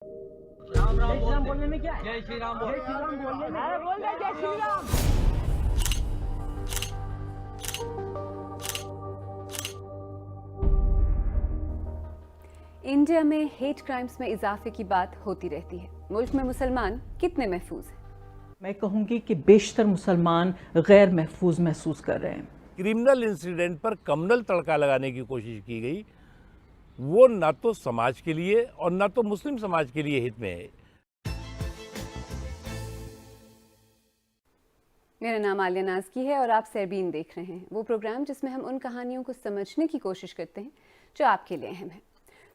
राम राम जय श्री राम बोलने में क्या है? जय श्री राम बोल। जय श्री राम बोलने में है, बोल दे जय श्री राम। इंडिया में हेट क्राइम्स में इजाफे की बात होती रहती है। मुल्क में मुसलमान कितने महफूज हैं? मैं कहूँगी कि बेशतर मुसलमान गैर महफूज महसूस कर रहे हैं। क्रिमिनल इंसिडेंट पर कम्युनल तड़का लगाने की कोशिश की गई, वो ना तो समाज के लिए और ना तो मुस्लिम समाज के लिए हित में है। मेरा नाम आलिया नाज़की है और आप सरबीन देख रहे हैं, वो प्रोग्राम जिसमें हम उन कहानियों को समझने की कोशिश करते हैं जो आपके लिए अहम है।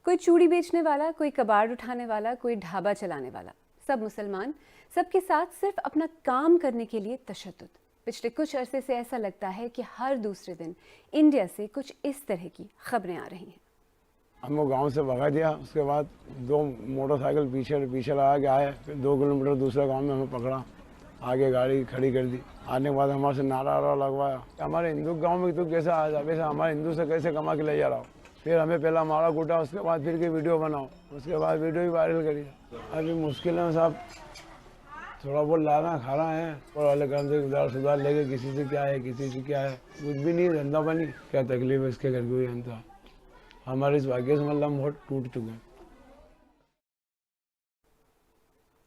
कोई चूड़ी बेचने वाला, कोई कबाड़ उठाने वाला, कोई ढाबा चलाने वाला, सब मुसलमान, सबके साथ सिर्फ अपना काम करने के लिए तशद्दुद। पिछले कुछ अरसे से ऐसा लगता है कि हर दूसरे दिन इंडिया से कुछ इस तरह की खबरें आ रही हैं। हमको गांव से भगा दिया, उसके बाद 2 मोटरसाइकिल पीछे लगा के आए, फिर 2 किलोमीटर दूसरे गांव में हमें पकड़ा, आगे गाड़ी खड़ी कर दी। आने के बाद हमारे से नारा लगवाया, हमारे हिंदू गांव में तो कैसे आ जा, वैसे हमारे हिंदू से कैसे कमा के ले जा रहा हो। फिर हमें पहला मारा कूटा, उसके बाद फिर की वीडियो बनाओ, उसके बाद वीडियो भी वायरल करी। अभी मुश्किल है साहब, थोड़ा बहुत लाना खा रहा है और वाले काम से उधार सुधार लेके, किसी से क्या है किसी से क्या है, कुछ भी नहीं, धंधा पानी क्या तकलीफ है इसके घर की हुई। हम तो हमारे इस भाग्य से मतलब बहुत टूट चुके हैं।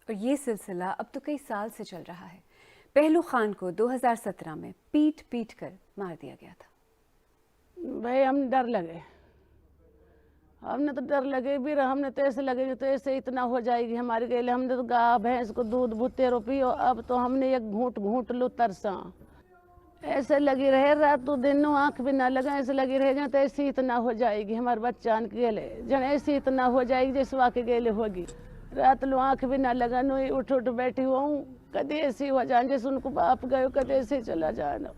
और ये सिलसिला अब तो कई साल से चल रहा है। पहलू खान को 2017 में पीट कर मार दिया गया था। भाई हम डर लगे, हमने तो डर लगे भी, हमने तो ऐसे लगे तो ऐसे इतना हो जाएगी हमारे गले। हमने तो गाय भैंस को दूध भुत्ते पियो, अब तो हमने एक घूंट लो तरसा। ऐसे लगी रहे रात दिन, आंख भी ना लगा, ऐसे लगी रहे जन तो ऐसे इतना हो जाएगी हमारे बच्चा के गेले, जन ऐसे इतना हो जाएगी जैसे वाके गेले होगी। रात लो आंख भी ना लगा, नो उठ बैठी हुआ हूँ, कदे ऐसी हो जाए जैसे उनको बाप गए, कदे ऐसे चला जाना।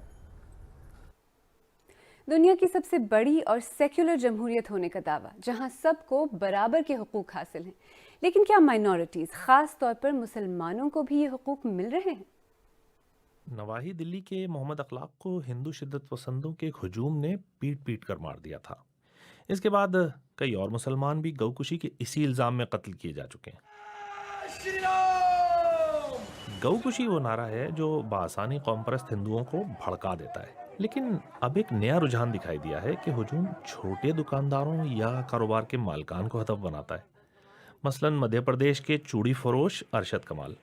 दुनिया की सबसे बड़ी और सेक्युलर जमहूरियत होने का दावा, जहां सबको बराबर के हुकूक हासिल हैं, लेकिन क्या माइनॉरिटीज, खास तौर पर मुसलमानों को भी ये हुकूक मिल रहे हैं? नवाही दिल्ली के मोहम्मद अखलाक को हिंदू शिद्दत पसंदों के एक हुजूम ने पीट कर मार दिया था। इसके बाद कई और मुसलमान भी गौकुशी के इसी इल्ज़ाम में कत्ल किए जा चुके हैं। गौकुशी वो नारा है जो बासानी कौमपरस्त हिंदुओं को भड़का देता है, लेकिन अब एक नया रुझान दिखाई दिया है कि हुजूम छोटे दुकानदारों या कारोबार के मालिकान को हदफ बनाता है। मसलन मध्य प्रदेश के चूड़ी फरोश अरशद कमाल।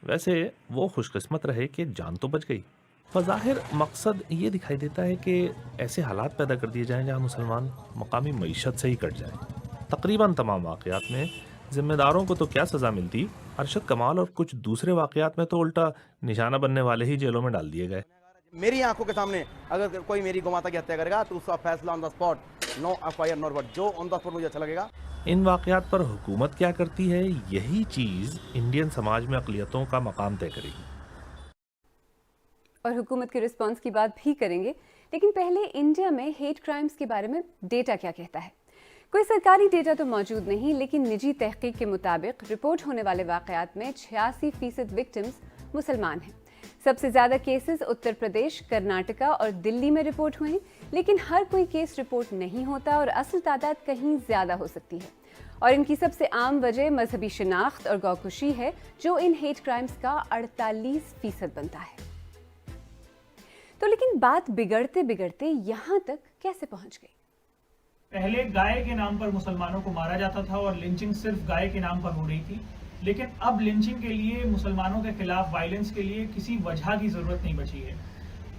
वैसे वो खुशकिस्मत रहे कि जान तो बच गई। बज़ाहिर मकसद ये दिखाई देता है कि ऐसे हालात पैदा कर दिए जाएं जहां मुसलमान मकामी मईशत से ही कट जाएं। तकरीबन तमाम वाक़यात में जिम्मेदारों को तो क्या सज़ा मिलती, अरशद कमाल और कुछ दूसरे वाक़यात में तो उल्टा निशाना बनने वाले ही जेलों में डाल दिए गए। मेरी आंखों के सामने अगर कोई मेरी गोमाता की हत्या करेगा तो उसका फैसला on the spot, no FIR no report, जो ऑन द स्पॉट मुझे अच्छा लगेगा। इन वाक़यात पर हुकूमत क्या करती है, यही चीज़ इंडियन समाज में अक़लियतों का मकाम तय करेगी। और हुकूमत के रिस्पांस की बात भी करेंगे, लेकिन पहले इंडिया में हेट क्राइम्स के बारे में डेटा क्या कहता है। कोई सरकारी डेटा तो मौजूद नहीं, लेकिन निजी तहकीक के मुताबिक रिपोर्ट होने वाले वाक़यात में 86% विक्टिम्स मुसलमान हैं। सबसे ज़्यादा केसेस उत्तर प्रदेश, कर्नाटका और दिल्ली में रिपोर्ट हुए हैं, लेकिन हर कोई केस रिपोर्ट नहीं होता और असल तादाद कहीं ज़्यादा हो सकती है। और इनकी सबसे आम वजह मजहबी शिनाख्त और गौकुशी है, जो इन हेट क्राइम्स का 48% बनता है। तो लेकिन बात बिगड़ते बिगड़ते यहाँ तक कैसे पहुँच गई? पहले गाय के नाम पर मुसलमानों को मारा जाता था और लिंचिंग सिर्फ गाय के नाम पर हो रही थी, लेकिन अब लिंचिंग के लिए, मुसलमानों के खिलाफ वायलेंस के लिए किसी वजह की जरूरत नहीं बची है।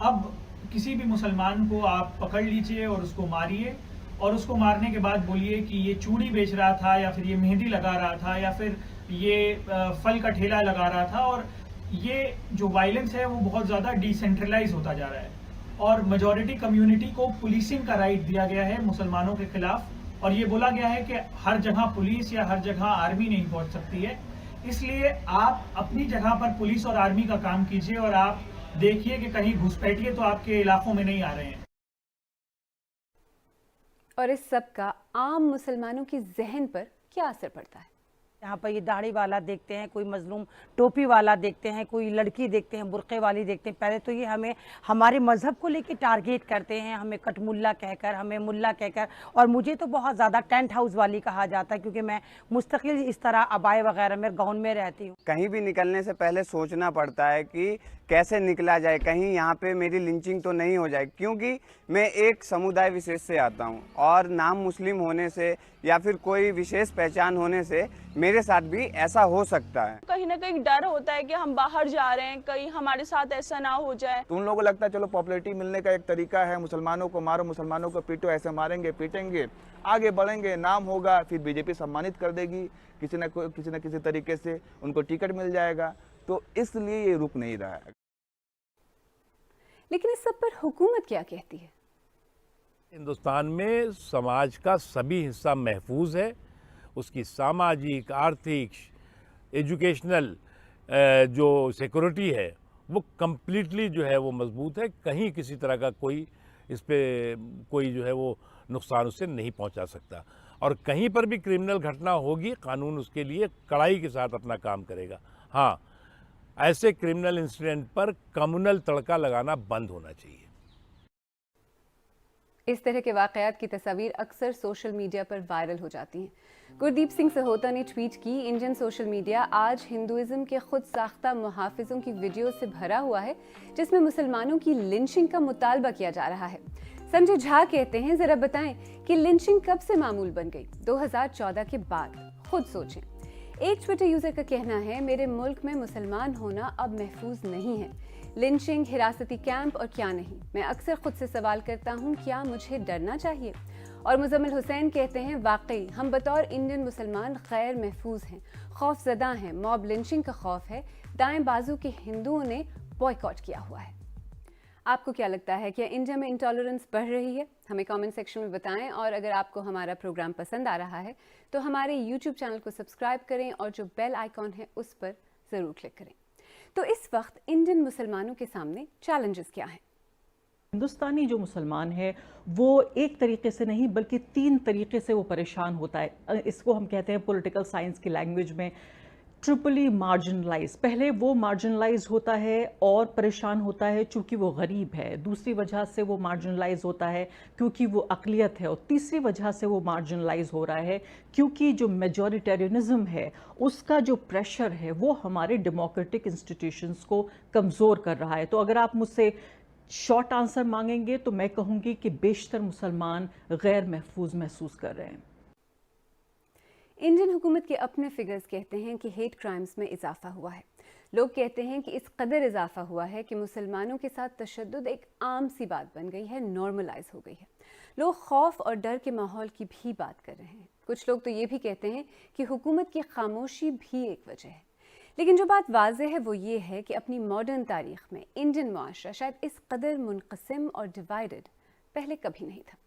अब किसी भी मुसलमान को आप पकड़ लीजिए और उसको मारिए, और उसको मारने के बाद बोलिए कि ये चूड़ी बेच रहा था, या फिर ये मेहंदी लगा रहा था, या फिर ये फल का ठेला लगा रहा था। और ये जो वायलेंस है वो बहुत ज़्यादा डिसेंट्रलाइज होता जा रहा है और मेजॉरिटी कम्युनिटी को पुलिसिंग का राइट दिया गया है मुसलमानों के खिलाफ, और ये बोला गया है कि हर जगह पुलिस या हर जगह आर्मी नहीं पहुंच सकती है। इसलिए आप अपनी जगह पर पुलिस और आर्मी का काम कीजिए और आप देखिए कि कहीं घुसपैठिए तो आपके इलाकों में नहीं आ रहे हैं। और इस सब का आम मुसलमानों की जहन पर क्या असर पड़ता है? यहाँ पर ये दाढ़ी वाला देखते हैं, कोई मजलूम टोपी वाला देखते हैं, कोई लड़की देखते हैं, बुर्के वाली देखते हैं। पहले तो ये हमें हमारे मजहब को लेके टारगेट करते हैं, हमें कटमुल्ला कहकर, हमें मुल्ला कहकर, और मुझे तो बहुत ज़्यादा टेंट हाउस वाली कहा जाता है क्योंकि मैं मुस्तकिल इस तरह अबाए वगैरह में गाउन में रहती हूँ। कहीं भी निकलने से पहले सोचना पड़ता है कि कैसे निकला जाए, कहीं यहाँ पे मेरी लिंचिंग तो नहीं हो जाए, क्योंकि मैं एक समुदाय विशेष से आता हूँ और नाम मुस्लिम होने से या फिर कोई विशेष पहचान होने से मेरे साथ भी ऐसा हो सकता है। कहीं ना कहीं डर होता है कि हम बाहर जा रहे हैं, कहीं हमारे साथ ऐसा ना हो जाए। तो उन लोगों को लगता है चलो पॉपुलैरिटी मिलने का एक तरीका है, मुसलमानों को मारो, मुसलमानों को पीटो, ऐसे मारेंगे पीटेंगे, आगे बढ़ेंगे, नाम होगा, फिर बीजेपी सम्मानित कर देगी किसी न किसी तरीके से, उनको टिकट मिल जाएगा, तो इसलिए ये रुक नहीं रहा है। लेकिन इस सब पर हुकूमत क्या कहती है? हिंदुस्तान में समाज का सभी हिस्सा महफूज है, उसकी सामाजिक, आर्थिक, एजुकेशनल जो सिक्योरिटी है वो कम्प्लीटली जो है वो मजबूत है। कहीं किसी तरह का कोई इस पे कोई जो है वो नुकसान उससे नहीं पहुंचा सकता, और कहीं पर भी क्रिमिनल घटना होगी कानून उसके लिए कड़ाई के साथ अपना काम करेगा। हाँ, ऐसे क्रिमिनल इंसिडेंट पर कम्युनल तड़का लगाना बंद होना चाहिए। इस तरह के वाकयात की तस्वीर अक्सर सोशल मीडिया पर वायरल हो जाती हैं। गुरदीप सिंह सहोता ने ट्वीट की, इंडियन सोशल मीडिया आज हिंदुइज्म के खुद साख्ता मुहाफिजों की वीडियो से भरा हुआ है जिसमें मुसलमानों की लिंचिंग का मुतालबा किया जा रहा है। संजय झा कहते हैं, जरा बताएं कि लिंचिंग कब से मामूल बन गई? 2014 के बाद। खुद सोचें। एक ट्विटर यूजर का कहना है, मेरे मुल्क में मुसलमान होना अब महफूज नहीं है। लिंचिंग, हिरासती कैंप और क्या नहीं। मैं अक्सर खुद से सवाल करता हूँ, क्या मुझे डरना चाहिए? और मुजम्मिल हुसैन कहते हैं, वाकई हम बतौर इंडियन मुसलमान गैर महफूज हैं, खौफजदा हैं, मॉब लिंचिंग का खौफ है, दाएं बाजू के हिंदुओं ने बॉयकॉट किया हुआ है। आपको क्या लगता है, क्या इंडिया में इंटॉलरेंस बढ़ रही है? हमें कमेंट सेक्शन में बताएं, और अगर आपको हमारा प्रोग्राम पसंद आ रहा है तो हमारे YouTube चैनल को सब्सक्राइब करें और जो बेल आइकॉन है उस पर ज़रूर क्लिक करें। तो इस वक्त इंडियन मुसलमानों के सामने चैलेंजेस क्या हैं? हिंदुस्तानी जो मुसलमान है वो एक तरीके से नहीं बल्कि 3 तरीके से वो परेशान होता है। इसको हम कहते हैं पॉलिटिकल साइंस की लैंग्वेज में ट्रिपली मार्जिनलाइज। पहले वो मार्जिनलाइज होता है और परेशान होता है चूंकि वो गरीब है, दूसरी वजह से वो मार्जिनलाइज होता है क्योंकि वो अक़लियत है, और तीसरी वजह से वो मार्जिनलाइज हो रहा है क्योंकि जो मेजॉरिटेरियनिज्म है उसका जो प्रेशर है वो हमारे डेमोक्रेटिक इंस्टीट्यूशंस को कमज़ोर कर रहा है। तो अगर आप मुझसे शॉर्ट आंसर मांगेंगे तो मैं कहूँगी कि बेशतर मुसलमान गैर महफूज महसूस कर रहे हैं। इंडियन हुकूमत के अपने फिगर्स कहते हैं कि हेट क्राइम्स में इजाफा हुआ है। लोग कहते हैं कि इस कदर इजाफा हुआ है कि मुसलमानों के साथ तशद्दुद एक आम सी बात बन गई है, नॉर्मलाइज हो गई है। लोग खौफ और डर के माहौल की भी बात कर रहे हैं। कुछ लोग तो ये भी कहते हैं कि हुकूमत की खामोशी भी एक वजह है। लेकिन जो बात वाज़ेह है वो ये है कि अपनी मॉडर्न तारीख में इंडियन मुआशरा शायद इस कदर मुनक़सिम और डिवाइडेड पहले कभी नहीं था।